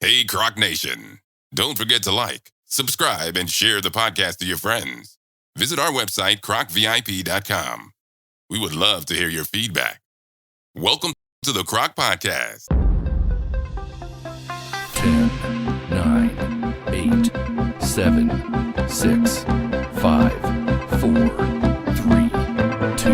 Hey, Croc Nation. Don't forget to like, subscribe, and share the podcast to your friends. Visit our website, crocvip.com. We would love to hear your feedback. Welcome to the Croc Podcast. 10, 9, 8, 7, 6, 5, 4, 3, 2,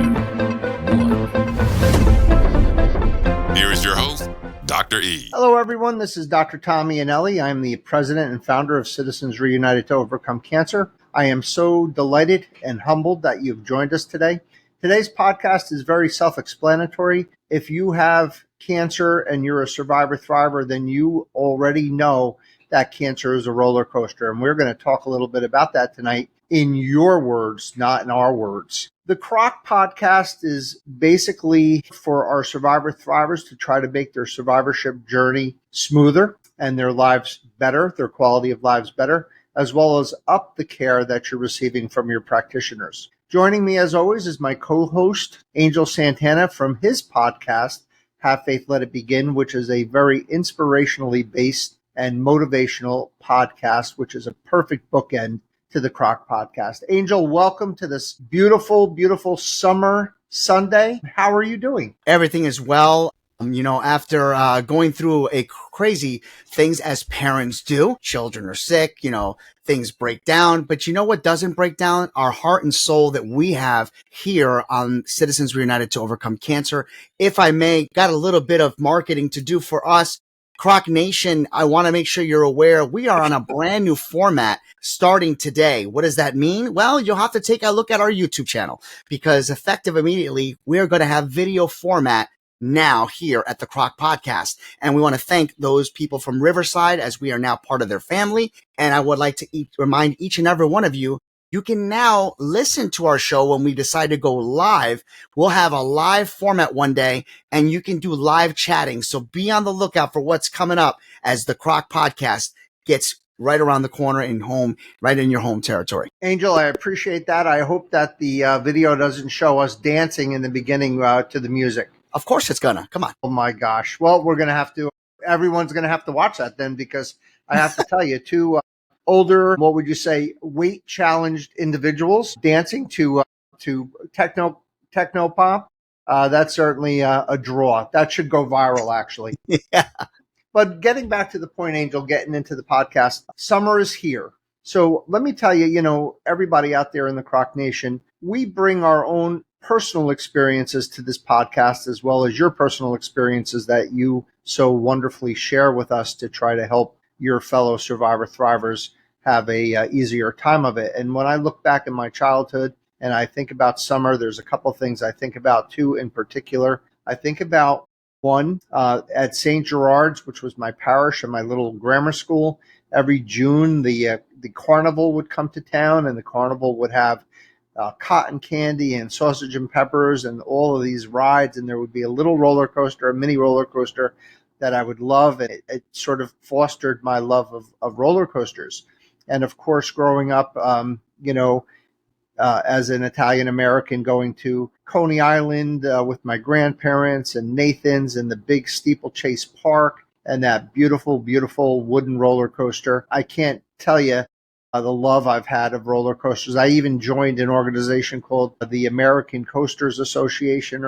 1. Here is your host, Dr. E. Hello, everyone. This is Dr. Tommy Anelli. I'm the president and founder of Citizens Reunited to Overcome Cancer. I am so delighted and humbled that you've joined us today. Today's podcast is very self-explanatory. If you have cancer and you're a survivor thriver, then you already know that cancer is a roller coaster. And we're going to talk a little bit about that tonight in your words, not in our words. The Croc podcast is basically for our survivor thrivers to try to make their survivorship journey smoother and their lives better, their quality of lives better, as well as up the care that you're receiving from your practitioners. Joining me, as always, is my co-host, Angel Santana, from his podcast, Have Faith, Let It Begin, which is a very inspirationally based and motivational podcast, which is a perfect bookend to the Croc podcast. Angel, welcome to this beautiful, beautiful summer Sunday. How are you doing? Everything is well. After going through a crazy things as parents do, children are sick, things break down. But you know what doesn't break down? Our heart and soul that we have here on Citizens Reunited to Overcome Cancer. If I may, got a little bit of marketing to do for us. Croc Nation, I want to make sure you're aware we are on a brand new format starting today. What does that mean? Well, you'll have to take a look at our YouTube channel because effective immediately, we are going to have video format now here at the Croc Podcast. And we want to thank those people from Riverside as we are now part of their family. And I would like to remind each and every one of you, you can now listen to our show when we decide to go live. We'll have a live format one day and you can do live chatting. So be on the lookout for what's coming up as the Croc Podcast gets right around the corner and home, right in your home territory. Angel, I appreciate that. I hope that the video doesn't show us dancing in the beginning to the music. Of course it's gonna. Come on. Oh my gosh. Well, everyone's going to have to watch that then, because I have to tell you, two older, what would you say, weight challenged individuals dancing to techno pop. That's certainly a draw. That should go viral, actually. Yeah. But getting back to the point, Angel, getting into the podcast, summer is here. So let me tell you, everybody out there in the Croc Nation, we bring our own personal experiences to this podcast, as well as your personal experiences that you so wonderfully share with us to try to help your fellow survivor thrivers have a easier time of it. And when I look back in my childhood and I think about summer, there's a couple things I think about, two in particular. I think about one at St. Gerard's, which was my parish and my little grammar school. Every June, the carnival would come to town, and the carnival would have cotton candy and sausage and peppers and all of these rides. And there would be a little roller coaster, a mini roller coaster that I would love. And it sort of fostered my love of roller coasters. And of course, growing up, as an Italian American, going to Coney Island with my grandparents and Nathan's and the big steeplechase park and that beautiful, beautiful wooden roller coaster. I can't tell you the love I've had of roller coasters. I even joined an organization called the American Coasters Association,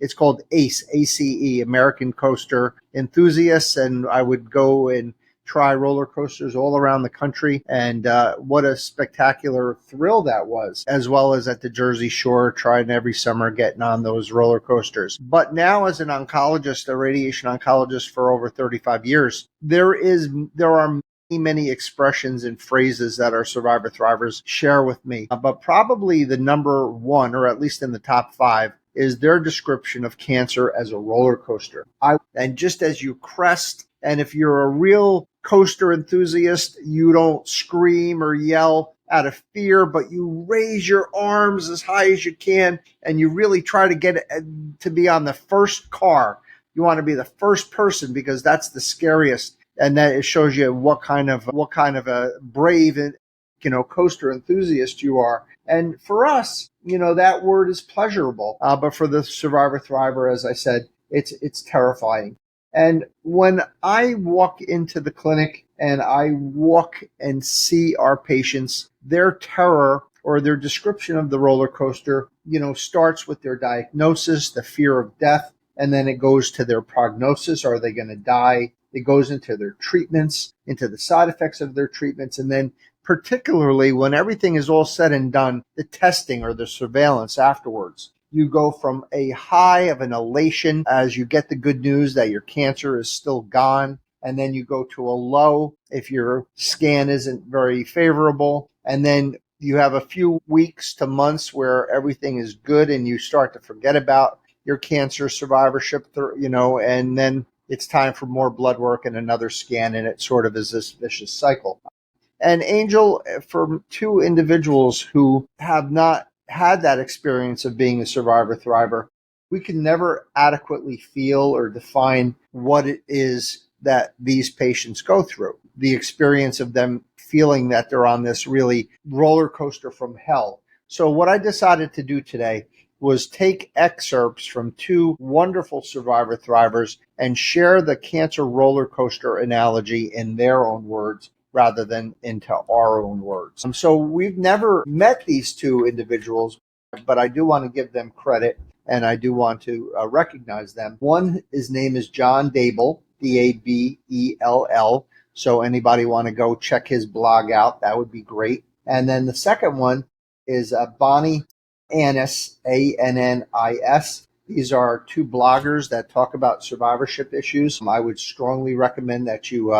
it's called ACE, ACE, American Coaster Enthusiasts. And I would go and try roller coasters all around the country. And what a spectacular thrill that was, as well as at the Jersey Shore, trying every summer getting on those roller coasters. But now, as an oncologist, a radiation oncologist for over 35 years, there are many expressions and phrases that our survivor thrivers share with me. But probably the number one, or at least in the top five, is their description of cancer as a roller coaster. And just as you crest, and if you're a real coaster enthusiast, you don't scream or yell out of fear, but you raise your arms as high as you can, and you really try to get it to be on the first car. You want to be the first person, because that's the scariest. And that it shows you what kind of a brave and coaster enthusiast you are. And for us, that word is pleasurable. But for the survivor thriver, as I said, it's terrifying. And when I walk into the clinic and I walk and see our patients, their terror or their description of the roller coaster, starts with their diagnosis, the fear of death, and then it goes to their prognosis. Are they going to die? It goes into their treatments, into the side effects of their treatments, and then particularly when everything is all said and done, the testing or the surveillance afterwards. You go from a high of an elation as you get the good news that your cancer is still gone, and then you go to a low if your scan isn't very favorable, and then you have a few weeks to months where everything is good and you start to forget about your cancer survivorship, and then it's time for more blood work and another scan, and it sort of is this vicious cycle. And Angel, for two individuals who have not had that experience of being a survivor thriver, we can never adequately feel or define what it is that these patients go through. The experience of them feeling that they're on this really roller coaster from hell. So what I decided to do today was take excerpts from two wonderful survivor thrivers and share the cancer roller coaster analogy in their own words rather than into our own words. So we've never met these two individuals, but I do want to give them credit and I do want to recognize them. One, his name is John Dable, Dabell. So anybody want to go check his blog out, that would be great. And then the second one is Bonnie Annis, Annis. These are two bloggers that talk about survivorship issues. I would strongly recommend that you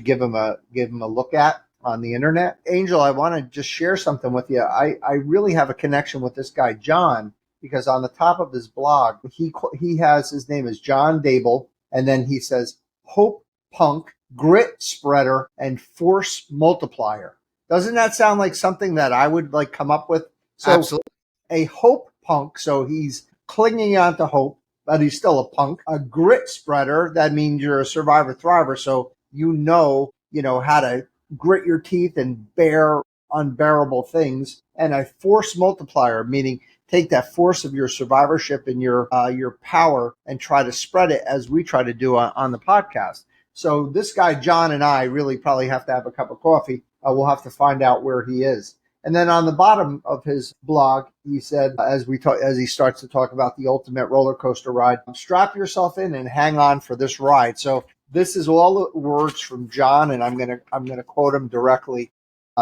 give them a look at on the internet. Angel, I want to just share something with you. I really have a connection with this guy John because on the top of his blog, he has, his name is John Dable, and then he says hope punk, grit spreader, and force multiplier. Doesn't that sound like something that I would like come up with? So Absolutely. a hope punk, so he's clinging on to hope, but he's still a punk. A grit spreader, that means you're a survivor thriver, so you know how to grit your teeth and bear unbearable things. And a force multiplier, meaning take that force of your survivorship and your power and try to spread it as we try to do on the podcast. So this guy John and I really probably have to have a cup of coffee. We'll have to find out where he is. And then on the bottom of his blog, he said, as he starts to talk about the ultimate roller coaster ride, strap yourself in and hang on for this ride. So this is all the words from John, and I'm gonna quote him directly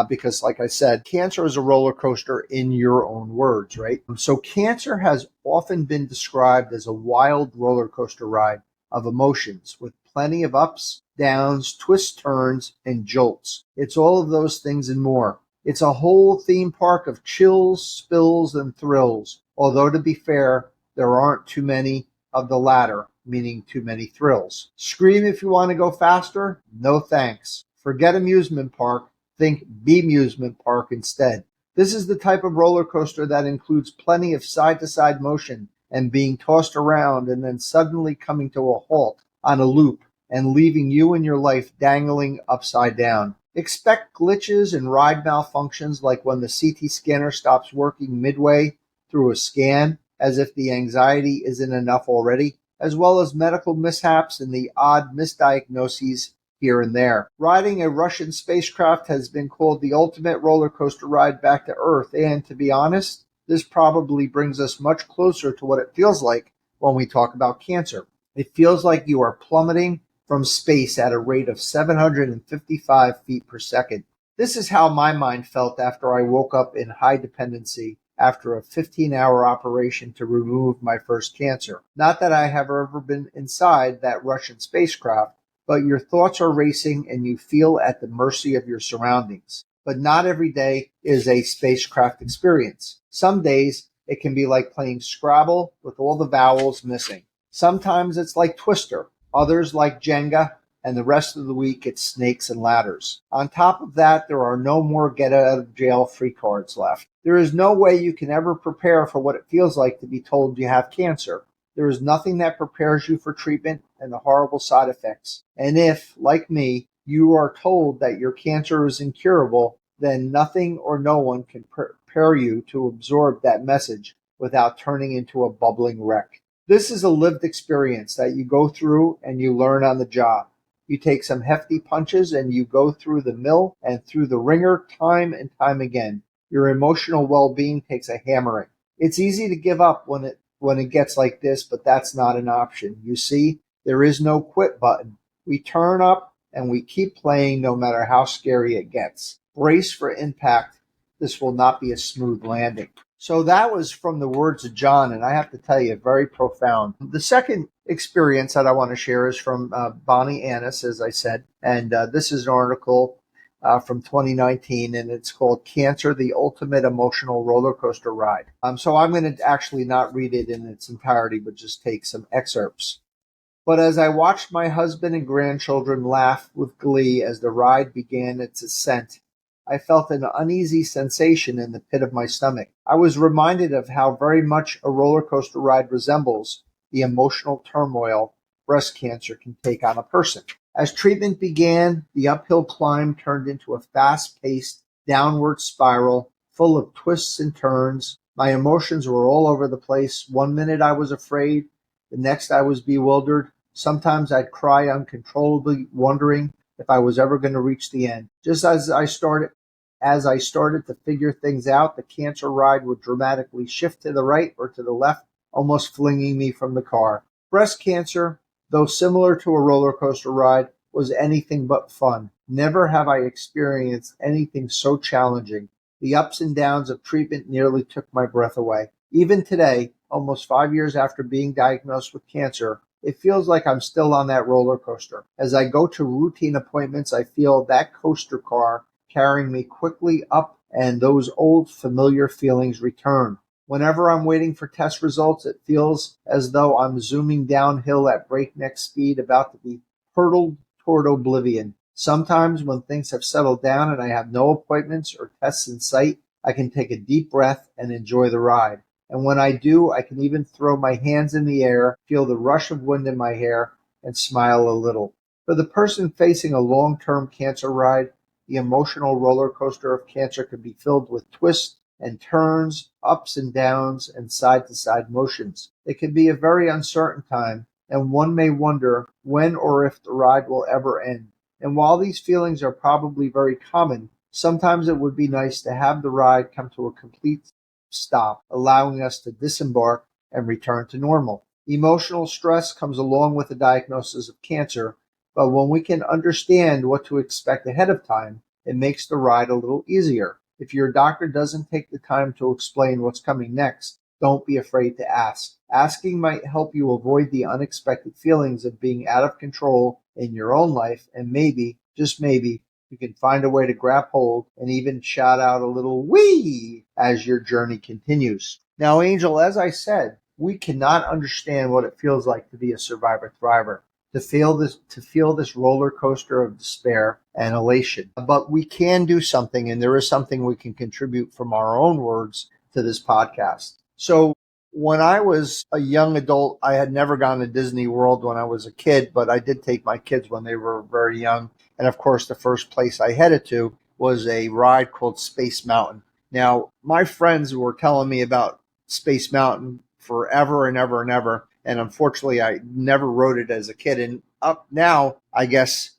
because, like I said, cancer is a roller coaster in your own words, right? So cancer has often been described as a wild roller coaster ride of emotions with plenty of ups, downs, twists, turns, and jolts. It's all of those things and more. It's a whole theme park of chills, spills, and thrills. Although, to be fair, there aren't too many of the latter, meaning too many thrills. Scream if you want to go faster? No thanks. Forget amusement park. Think Bemusement Park instead. This is the type of roller coaster that includes plenty of side-to-side motion and being tossed around and then suddenly coming to a halt on a loop and leaving you and your life dangling upside down. Expect glitches and ride malfunctions like when the CT scanner stops working midway through a scan, as if the anxiety isn't enough already, as well as medical mishaps and the odd misdiagnoses here and there. Riding a Russian spacecraft has been called the ultimate roller coaster ride back to Earth, and to be honest, this probably brings us much closer to what it feels like when we talk about cancer. It feels like you are plummeting from space at a rate of 755 feet per second. This is how my mind felt after I woke up in high dependency after a 15-hour operation to remove my first cancer. Not that I have ever been inside that Russian spacecraft, but your thoughts are racing and you feel at the mercy of your surroundings. But not every day is a spacecraft experience. Some days it can be like playing Scrabble with all the vowels missing. Sometimes it's like Twister, others like Jenga, and the rest of the week it's snakes and ladders. On top of that, there are no more get out of jail free cards left. There is no way you can ever prepare for what it feels like to be told you have cancer. There is nothing that prepares you for treatment and the horrible side effects. And if, like me, you are told that your cancer is incurable, then nothing or no one can prepare you to absorb that message without turning into a bubbling wreck. This is a lived experience that you go through and you learn on the job. You take some hefty punches and you go through the mill and through the ringer time and time again. Your emotional well-being takes a hammering. It's easy to give up when it gets like this, but that's not an option. You see, there is no quit button. We turn up and we keep playing no matter how scary it gets. Brace for impact. This will not be a smooth landing. So that was from the words of John, and I have to tell you, very profound. The second experience that I want to share is from Bonnie Annis, as I said, and this is an article from 2019, and it's called Cancer, the Ultimate Emotional Roller Coaster Ride. So I'm going to actually not read it in its entirety, but just take some excerpts. But as I watched my husband and grandchildren laugh with glee as the ride began its ascent, I felt an uneasy sensation in the pit of my stomach. I was reminded of how very much a roller coaster ride resembles the emotional turmoil breast cancer can take on a person. As treatment began, the uphill climb turned into a fast-paced downward spiral full of twists and turns. My emotions were all over the place. One minute I was afraid, the next I was bewildered. Sometimes I'd cry uncontrollably, wondering if I was ever going to reach the end. Just as I started to figure things out, the cancer ride would dramatically shift to the right or to the left, almost flinging me from the car. Breast cancer, though similar to a roller coaster ride, was anything but fun. Never have I experienced anything so challenging. The ups and downs of treatment nearly took my breath away. Even today, almost 5 years after being diagnosed with cancer, it feels like I'm still on that roller coaster. As I go to routine appointments, I feel that coaster car carrying me quickly up, and those old familiar feelings return. Whenever I'm waiting for test results, it feels as though I'm zooming downhill at breakneck speed, about to be hurtled toward oblivion. Sometimes when things have settled down and I have no appointments or tests in sight, I can take a deep breath and enjoy the ride. And when I do, I can even throw my hands in the air, feel the rush of wind in my hair, and smile a little. For the person facing a long-term cancer ride, the emotional roller coaster of cancer could be filled with twists and turns, ups and downs, and side-to-side motions. It can be a very uncertain time, and one may wonder when or if the ride will ever end. And while these feelings are probably very common, sometimes it would be nice to have the ride come to a complete stop, allowing us to disembark and return to normal. Emotional stress comes along with the diagnosis of cancer, but when we can understand what to expect ahead of time, it makes the ride a little easier. If your doctor doesn't take the time to explain what's coming next, don't be afraid to ask. Asking might help you avoid the unexpected feelings of being out of control in your own life, and maybe, just maybe, you can find a way to grab hold and even shout out a little wee as your journey continues. Now, Angel, as I said, we cannot understand what it feels like to be a survivor thriver, to feel this roller coaster of despair and elation. But we can do something, and there is something we can contribute from our own words to this podcast. So when I was a young adult, I had never gone to Disney World when I was a kid, but I did take my kids when they were very young. And of course, the first place I headed to was a ride called Space Mountain. Now, my friends were telling me about Space Mountain forever and ever and ever. And unfortunately, I never rode it as a kid. And up now, I guess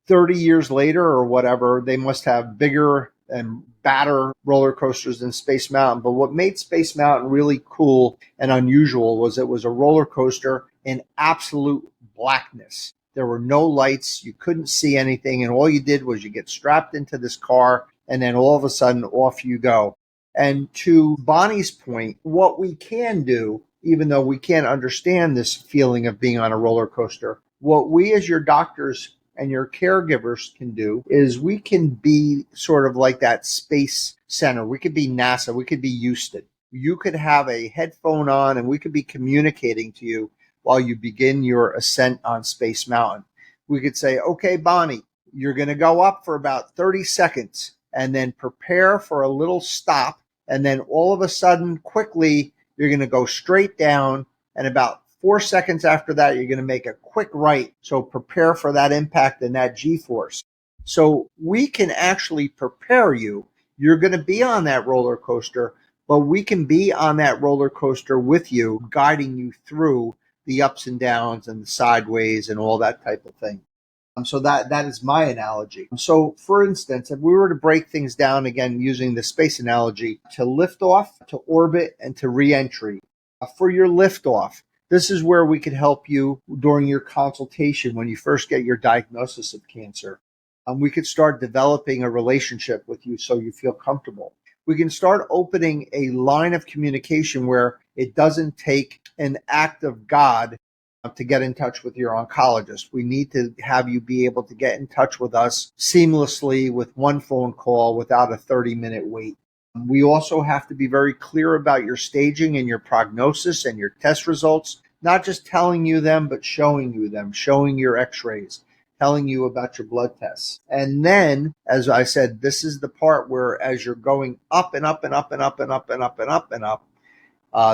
30 years later or whatever, they must have bigger and badder roller coasters than Space Mountain. But what made Space Mountain really cool and unusual was it was a roller coaster in absolute blackness. There were no lights. You couldn't see anything. And all you did was you get strapped into this car, and then all of a sudden off you go. And to Bonnie's point, what we can do, even though we can't understand this feeling of being on a roller coaster, what we as your doctors and your caregivers can do is we can be sort of like that space center. We could be NASA. We could be Houston. You could have a headphone on and we could be communicating to you while you begin your ascent on Space Mountain. We could say, okay, Bonnie, you're going to go up for about 30 seconds and then prepare for a little stop. And then all of a sudden, quickly, you're going to go straight down. And about 4 seconds after that, you're going to make a quick right. So prepare for that impact and that G-force. So we can actually prepare you. You're going to be on that roller coaster, but we can be on that roller coaster with you, guiding you through the ups and downs and the sideways and all that type of thing. So that is my analogy. So, for instance, if we were to break things down again using the space analogy, to liftoff, to orbit, and to reentry. For your liftoff, this is where we could help you during your consultation when you first get your diagnosis of cancer. We could start developing a relationship with you so you feel comfortable. We can start opening a line of communication where it doesn't take an act of God to get in touch with your oncologist. We need to have you be able to get in touch with us seamlessly with one phone call without a 30-minute wait. We also have to be very clear about your staging and your prognosis and your test results, not just telling you them, but showing you them, showing your x-rays, telling you about your blood tests. And then, as I said, this is the part where as you're going up and up and up and up and up and up and up and up,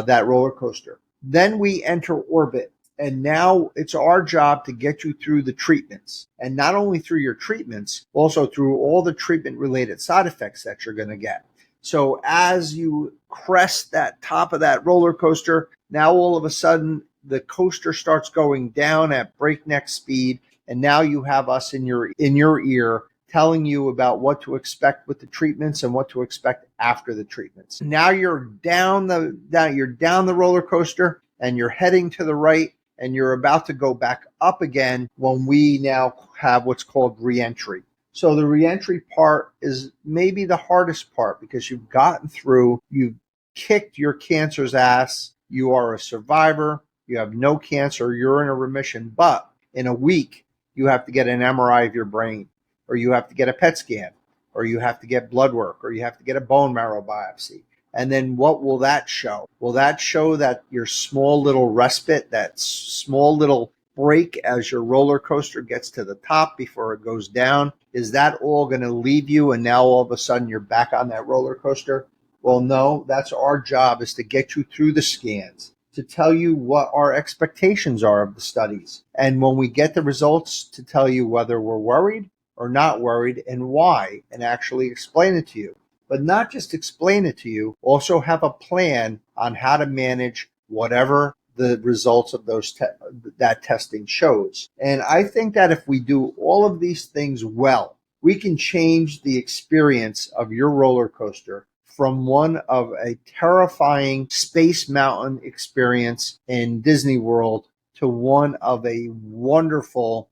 that roller coaster. Then we enter orbit. And now it's our job to get you through the treatments. And not only through your treatments, also through all the treatment-related side effects that you're going to get. So as you crest that top of that roller coaster, now all of a sudden the coaster starts going down at breakneck speed. And now you have us in your ear telling you about what to expect with the treatments and what to expect after the treatments. Now you're down the roller coaster and you're heading to the right. And you're about to go back up again when we now have what's called reentry. So the reentry part is maybe the hardest part because you've gotten through, you've kicked your cancer's ass, you are a survivor, you have no cancer, you're in a remission, but in a week you have to get an MRI of your brain, or you have to get a PET scan, or you have to get blood work, or you have to get a bone marrow biopsy. And then what will that show? Will that show that your small little respite, that small little break as your roller coaster gets to the top before it goes down? Is that all going to leave you and now all of a sudden you're back on that roller coaster? Well, no, that's our job, is to get you through the scans, to tell you what our expectations are of the studies. And when we get the results, to tell you whether we're worried or not worried and why, and actually explain it to you. But not just explain it to you, also have a plan on how to manage whatever the results of that testing shows. And I think that if we do all of these things well, we can change the experience of your roller coaster from one of a terrifying Space Mountain experience in Disney World to one of a wonderful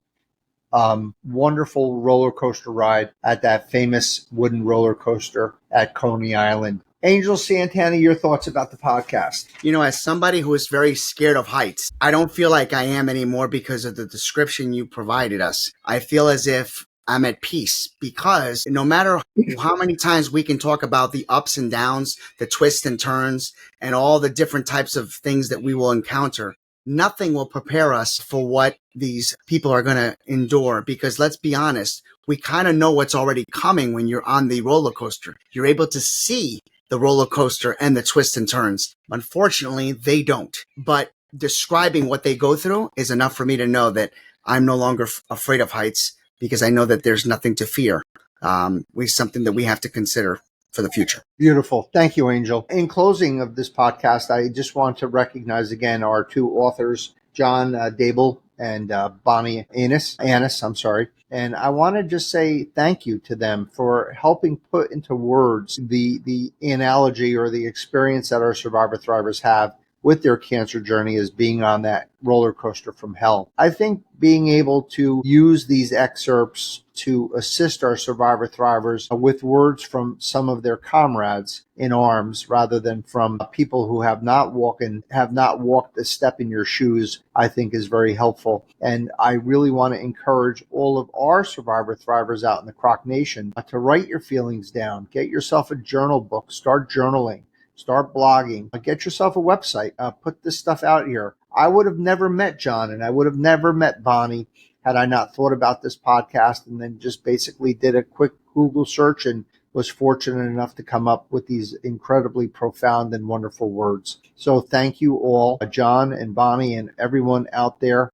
roller coaster ride at that famous wooden roller coaster at Coney Island. Angel Santana, your thoughts about the podcast? You know, as somebody who is very scared of heights, I don't feel like I am anymore because of the description you provided us. I feel as if I'm at peace because no matter how many times we can talk about the ups and downs, the twists and turns, and all the different types of things that we will encounter, nothing will prepare us for what these people are going to endure, because let's be honest, we kind of know what's already coming when you're on the roller coaster. You're able to see the roller coaster and the twists and turns. Unfortunately, they don't. But describing what they go through is enough for me to know that I'm no longer afraid of heights, because I know that there's nothing to fear. Something that we have to consider for the future. Beautiful. Thank you, Angel. In closing of this podcast, I just want to recognize again our two authors, John Dable and Bonnie Annis. And I want to just say thank you to them for helping put into words the analogy or the experience that our survivor thrivers have with their cancer journey as being on that roller coaster from hell. I think being able to use these excerpts to assist our survivor thrivers with words from some of their comrades in arms rather than from people who have not walked a step in your shoes, I think is very helpful. And I really want to encourage all of our survivor thrivers out in the Croc Nation to write your feelings down. Get yourself a journal book, start journaling. Start blogging, get yourself a website, put this stuff out here. I would have never met John and I would have never met Bonnie had I not thought about this podcast and then just basically did a quick Google search and was fortunate enough to come up with these incredibly profound and wonderful words. So thank you all, John and Bonnie and everyone out there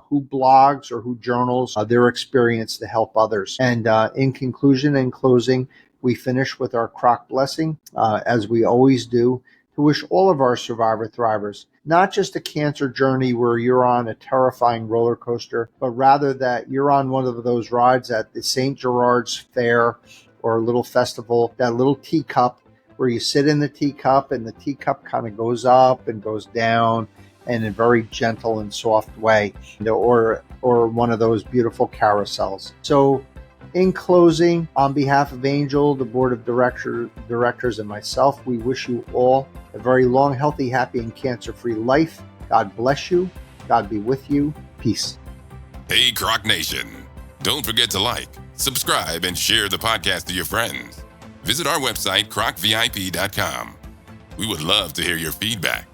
who blogs or who journals their experience to help others. And in conclusion and closing, we finish with our Croc blessing, as we always do, to wish all of our survivor thrivers not just a cancer journey where you're on a terrifying roller coaster, but rather that you're on one of those rides at the St. Gerard's Fair or a little festival, that little teacup where you sit in the teacup and the teacup kind of goes up and goes down in a very gentle and soft way, or one of those beautiful carousels. So in closing, on behalf of Angel, the board of directors, and myself, we wish you all a very long, healthy, happy, and cancer-free life. God bless you. God be with you. Peace. Hey, Croc Nation. Don't forget to like, subscribe, and share the podcast to your friends. Visit our website, crocvip.com. We would love to hear your feedback.